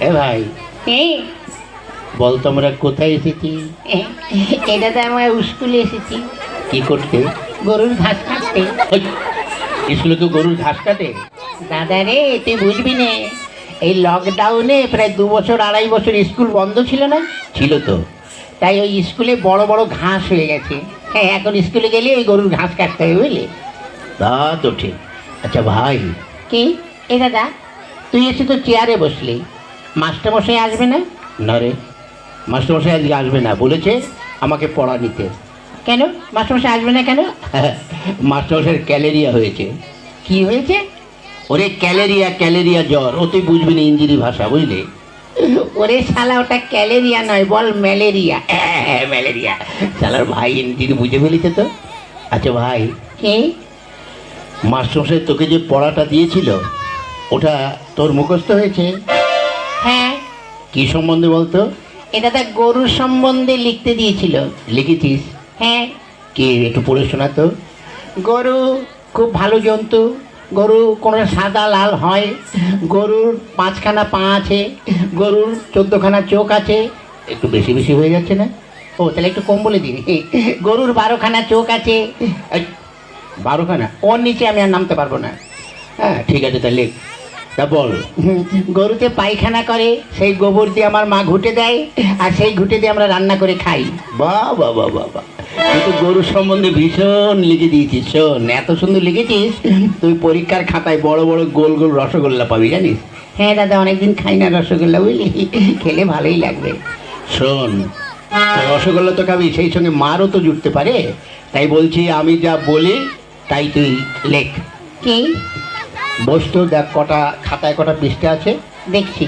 এ ভাই, বল তোমরা কোথায় এসেছি? এটা তো আমরা স্কুলে এসেছি কি করতে? গরুর ঘাস কাটতে। স্কুলে তো গরুর ঘাস কাটে? দাদা রে, তুই বুঝবি না, এই লকডাউনে প্রায় 2 বছর 2.5 বছর স্কুল বন্ধ ছিল না? ছিল তো। তাই ওই স্কুলে বড় বড় ঘাস হয়ে গেছে। হ্যাঁ, এখন স্কুলে গেলে ওই গরুর ঘাস কাটতে হবে, বুঝলি? তা তো ঠিক। আচ্ছা ভাই, কি এ দাদা, তুই এসে তো চেয়ারে বসলি, মাস্টারমশাই আসবে না? না রে, মাস্টারমশাই আজকে আসবে না, বলেছে আমাকে পড়া নিতে। কেন মাস্টারমশাই আসবে না কেন? মাস্টারমশাইয়ের ক্যালেরিয়া হয়েছে। কি হয়েছে? ওরে ক্যালেরিয়া, ক্যালেরিয়া জ্বর, ও তুই বুঝবি না ইঞ্জিনি ভাষা, বুঝলি? ওরে শালা, ওটা ক্যালেরিয়া নয়, বল ম্যালেরিয়া। ম্যালেরিয়া। শালার ভাই ইঞ্জিনি বুঝে ফেলিতে তো। আচ্ছা ভাই, কি? মাস্টারমশাই তোকে যে পড়াটা দিয়েছিল ওটা তোর মুখস্থ হয়েছে? হ্যাঁ। কি সম্বন্ধে বলতো? এটা তো গরুর সম্বন্ধে লিখতে দিয়েছিল। লিখেছিস? হ্যাঁ। কি একটু পড়ে শোনা তো। গরু খুব ভালো জন্তু। গরু কোনো সাদা লাল হয়। গরুর 5খানা পা আছে। গরুর 14খানা চোখ আছে। একটু বেশি বেশি হয়ে যাচ্ছে না? ও তাহলে একটু কম বলে দিন। গরুর 12খানা চোখ আছে। 12খানা? ওর নিচে আমি আর নামতে পারবো না। হ্যাঁ ঠিক আছে, তাহলে তা বল। গরুতে পায়খানা করে, সেই গোবর দিয়ে আমার মা ঘুটে দেয়, আর সেই ঘুটে দিয়ে আমরা রান্না করে খাই। বাহ বাহ বাহ বাহ বাহ, তুই তো গরুর সম্বন্ধে ভীষণ লিখে দিয়েছিস। শোন, এত সুন্দর লিখেছিস, তুই পরীক্ষার খাতায় বড় বড় গোল গোল রসগোল্লা পাবি, জানিস? হ্যাঁ দাদা, অনেকদিন খাই না রসগোল্লা, বুঝলি? খেলে ভালোই লাগবে। শোন, রসগোল্লা তো খাবি, সেই সঙ্গে মারও তো জুটতে পারে। তাই বলছি, আমি যা বলি তাই তুই লেখ। কি? বস তো, দেখ কটা খাতায় কটা পৃষ্ঠা আছে। দেখছি,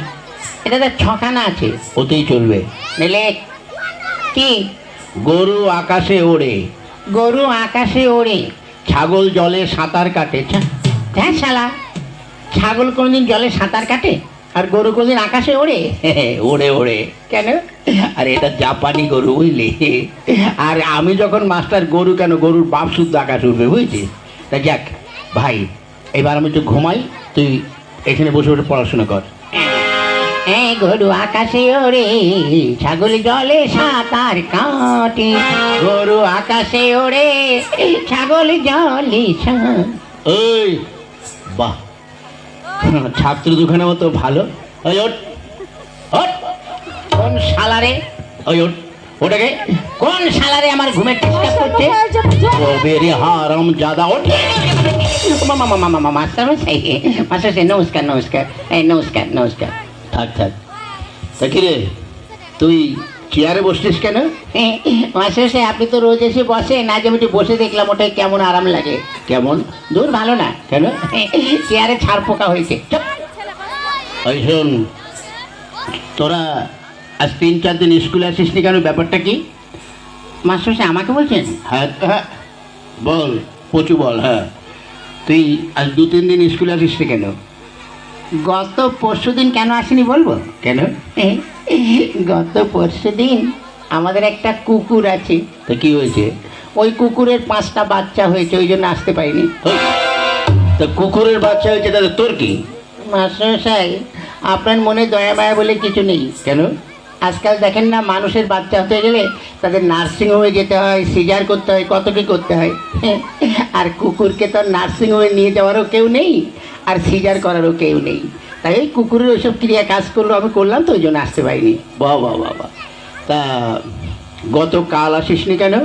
এটা তো 6খানা আছে। ওতেই চলবে। লেখ। কি? গরু আকাশে ওড়ে, গরু আকাশে ওড়ে, ছাগল জলে সাঁতার কাটে। হ্যাঁ শালা, ছাগল কোনদিন জলে সাঁতার কাটে আর গরু কোনদিন আকাশে ওড়ে? ওড়ে ওড়ে। কেন? আর এটা জাপানি গরু, বুঝলি? আর আমি যখন মাস্টার, গরু কেন, গরুর বাপ শুদ্ধ আকাশ উঠবে, বুঝছিস? তা যাক ভাই, এবার আমি একটু ঘুমাই, তুই এখানে বসে বসে পড়াশোনা কর। হ্যাঁ, গরু আকাশে ওড়ে, ছাগল জলে সাঁতার কাটে। গরু আকাশে ওড়ে, ছাগল জলে ওই বাহ, ছাত্র দুখানা মতো ভালো। ওই ওঠ, ওঠ। কোন শালারে? ওই ওঠ, ওটাকে। কোন শালারে আমার ঘুমের ডিস্টার্ব করছে? ও বেরি হারাম জাদা, ওঠ। মাস্টারমশাই, মাস্টারমশাই নমস্কার, নমস্কার, এই নমস্কার, নমস্কার। থাক থাক। তা কি রে, তুই চেয়ারে বসছিস কেন? মাস্টারমশাই, আপনি তো রোজ এসে বসেন, আজ আমি একটু বসে দেখলাম, ওটাই কেমন আরাম লাগে। কেমন? দূর ভালো না। কেন? চেয়ারে ছাড় পোকা হয়েছে। ওই শোন, তোরা আজ 3-4 দিন স্কুলে আসিস নি কেন, ব্যাপারটা কি? মাস্টারমশাই আমাকে বলছেন? হ্যাঁ হ্যাঁ, বল পচু বল। হ্যাঁ, তুই আজ 2-3 দিন স্কুলে আসিস নি কেন? গত পরশুদিন কেন আসেনি বলবো? কেন? গত পরশুদিন আমাদের একটা কুকুর আছে। তা কি হয়েছে? ওই কুকুরের 5টা বাচ্চা হয়েছে, ওই জন্য আসতে পারিনি। ওই, তা কুকুরের বাচ্চা হয়েছে, তাহলে তোর কি? মাস্টারমশাই, আপনার মনে দয়া মায়া বলে কিছু নেই। কেন? আজকাল দেখেন না, মানুষের বাচ্চা হতে গেলে তাদের নার্সিংহোমে যেতে হয়, সিজার করতে হয়, কত কি করতে হয়। আর কুকুরকে তো নার্সিংহোমে নিয়ে যাওয়ারও কেউ নেই, আর সিজার করারও কেউ নেই। তাই ওই কুকুরের ওইসব ক্রিয়া কাজ করলো, আমি করলাম, তো ওই জন্য আসতে পারিনি। বাহ বাহ বাহ বাহ। তা গতকাল আসিস নি কেন?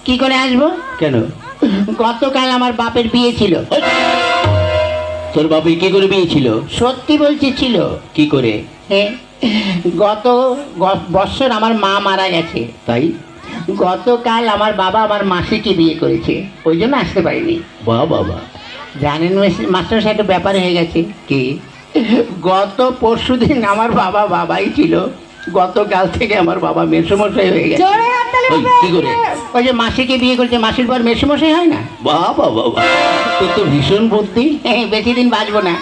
কি করে আসবো? কেন? গতকাল আমার বাপের বিয়ে ছিল। তোর বাপের কি করে বিয়ে ছিল? সত্যি বলছি, ছিল। কি করে? হ্যাঁ, গত বৎসর আমার মা মারা গেছে, তাই গতকাল আমার বাবা আমার মাসিকে বিয়ে করেছে, ওই জন্য আসতে পারিনি। বাহ বাবা। জানেন মাস্টারমশাই, একটা ব্যাপার হয়ে গেছে। কি? গত পরশুদিন আমার বাবা বাবাই ছিল, গতকাল থেকে আমার বাবা মেসোমশাই হয়ে গেছে। ওই কি করে? ওই যে মাসিকে বিয়ে করেছে, মাসির পর মেসোমশাই হয় না? বাহ বাহ বাবা, তোর তো ভীষণ বুদ্ধি। বেশি দিন বাঁচবো না।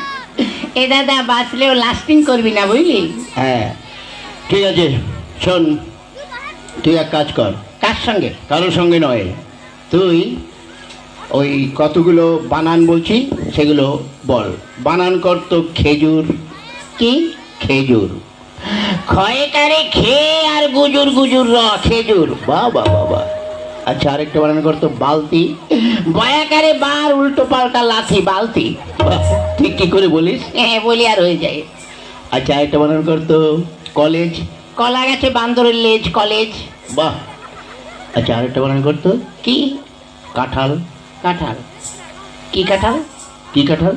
এ দাদা, বাঁচলেও লাস্টিং করবি না, বুঝলি? হ্যাঁ ঠিক আছে, শোন, তুই এক কাজ কর। কার সঙ্গে? কারোর সঙ্গে নয়, তুই ওই কতগুলো বানান বলছি সেগুলো বল। বানান কর তো খেজুর। কি? খেজুর। ক্ষয়কারে খেয়ে আর গুজুর গুজুর খেজুর। বাহ বাহ বাহ বাহ। আচ্ছা আরেকটা বানান করতো, বালতি। বয়াকারে বার উল্টো পাল্টা লাথি বালতি। বাহ, ঠিক কি করে বলিস। হ্যাঁ বলি আর হয়ে যায়। আচ্ছা আরেকটা বানান করতো, কলেজ। কলা গাছে বান্দরের লেজ কলেজ। বাহ। আচ্ছা আরেকটা বানান করতো, কি? কাঁঠাল। কাঁঠাল। কি কাঁঠাল? কি কাঁঠাল?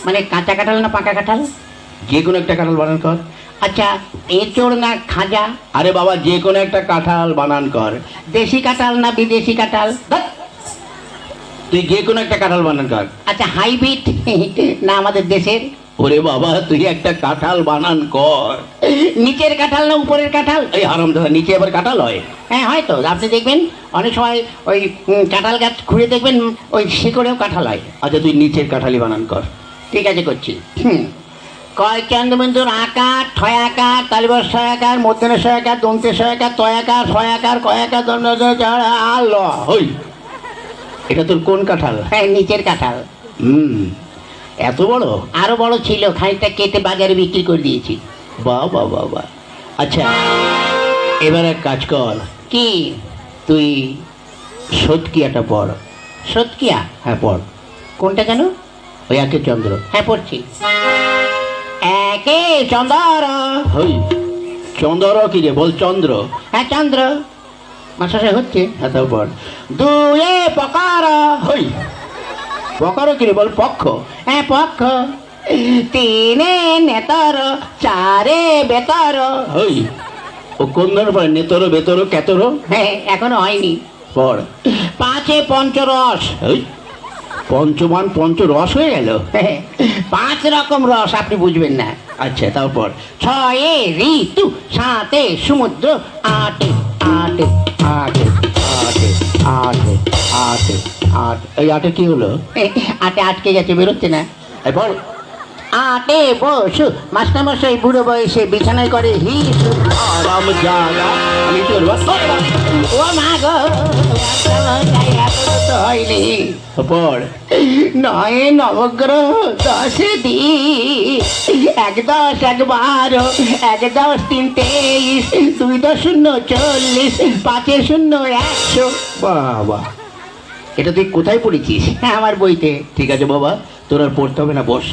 মানে কাঁচা কাঁঠাল না পাকা কাঁঠাল? যে কোনো একটা কাঁঠাল বানান কর। আচ্ছা এঁচড় না খাজা? আরে বাবা যে কোনো একটা কাঁঠাল বানান কর। দেশি কাঁঠাল না বিদেশি কাঁঠাল? ধ্যাৎ, তুই যে কোনো একটা কাঁঠাল বানান কর। আচ্ছা হাইব্রিড না আমাদের দেশের? ওরে বাবা তুই একটা কাঁঠাল বানান কর। নিচের কাঁঠাল না উপরের কাঁঠাল? এই হারামজাদা, নিচে আবার কাঁঠাল হয়? হ্যাঁ হয়তো, আপনি দেখবেন অনেক সময় ওই কাঁঠাল গাছ খুঁড়ে দেখবেন ওই শিকড়েও কাঁঠাল হয়। আচ্ছা তুই নিচের কাঁঠালি বানান কর। ঠিক আছে করছি। কয় চন্দ্রবিন্দুর আকার ঠয় আকার তালিবর ছয় আকার মধ্যে ছয় আকার দন্তে ছয় আকার তয় আকার ছয় আকার কয় আকার দন্ড ল। ওই এটা তোর কোন কাঁঠাল? হ্যাঁ নিচের কাঁঠাল। এত বড়? আরো বড় ছিল, খানিকটা কেটে বাজারে বিক্রি করে দিয়েছি। বাহ বাহ বাহ বাহ। আচ্ছা এবার এক কাজ কর, কি? তুই সৎকিয়াটা পড়। সৎকিয়া? হ্যাঁ পড়। কোনটা যেন? ওই একে চন্দ্র। হ্যাঁ পড়ছি। একে চন্দ্র। হই চন্দ্র কি রে, বল চন্দ্র। হ্যাঁ চন্দ্র মাসাশে হচ্ছে। হ্যাঁ তাও পড়। দুয়ে পকার। হই পকারও কি রে, বল পক্ষ। হ্যাঁ পক্ষ। তিনে নেতর চারে বেতর। হই ও কোন ধরনের পড়ে, নেতর বেতর কেতর? হ্যাঁ এখনো হয়নি। পড়। পাঁচে পঞ্চরস। ওই পঞ্চমান পঞ্চ রস হয়ে গেল। হ্যাঁ, 5 রকম রস আপনি বুঝবেন না। আচ্ছা তারপর। ছয়ে ঋতু সাতে সমুদ্র আটে আটে আটে আটে আটে আটে আট, এই আটে কি হলো? আটে আটকে গেছে, বেরোচ্ছে না। এই বল। আটে বসু মাস্টারমশাই বুড়ো বয়সে বিছানায় করে হিসু। আরাম জাগা, আমি কি করবো? ও মা গো মাস্টারমশাই এখনো তো হয়নি। পড়। নয় নবগ্রহ 10 দিন 1 10 1 12 1 10 3 23 2 10 0 40 5 0 100। বাবা এটা তুই কোথায় পড়েছিস? আমার বইতে। ঠিক আছে বাবা, তোর আর পড়তে হবে না, বস।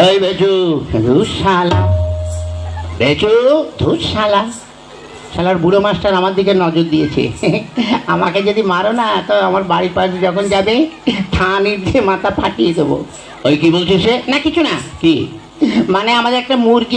এই বেচু। ধুর শালা, বেচু। ধুর শালা, শালার বুড়ো মাস্টার আমার দিকে নজর দিয়েছে। আমাকে যদি মারো না তো আমার বাড়ির পাশে যখন যাবে থানির দিয়ে মাথা ফাটিয়ে দেবো। ওই কি বলছিস সে? না কিছু না, কি? মানে আমাদের একটা মুরগি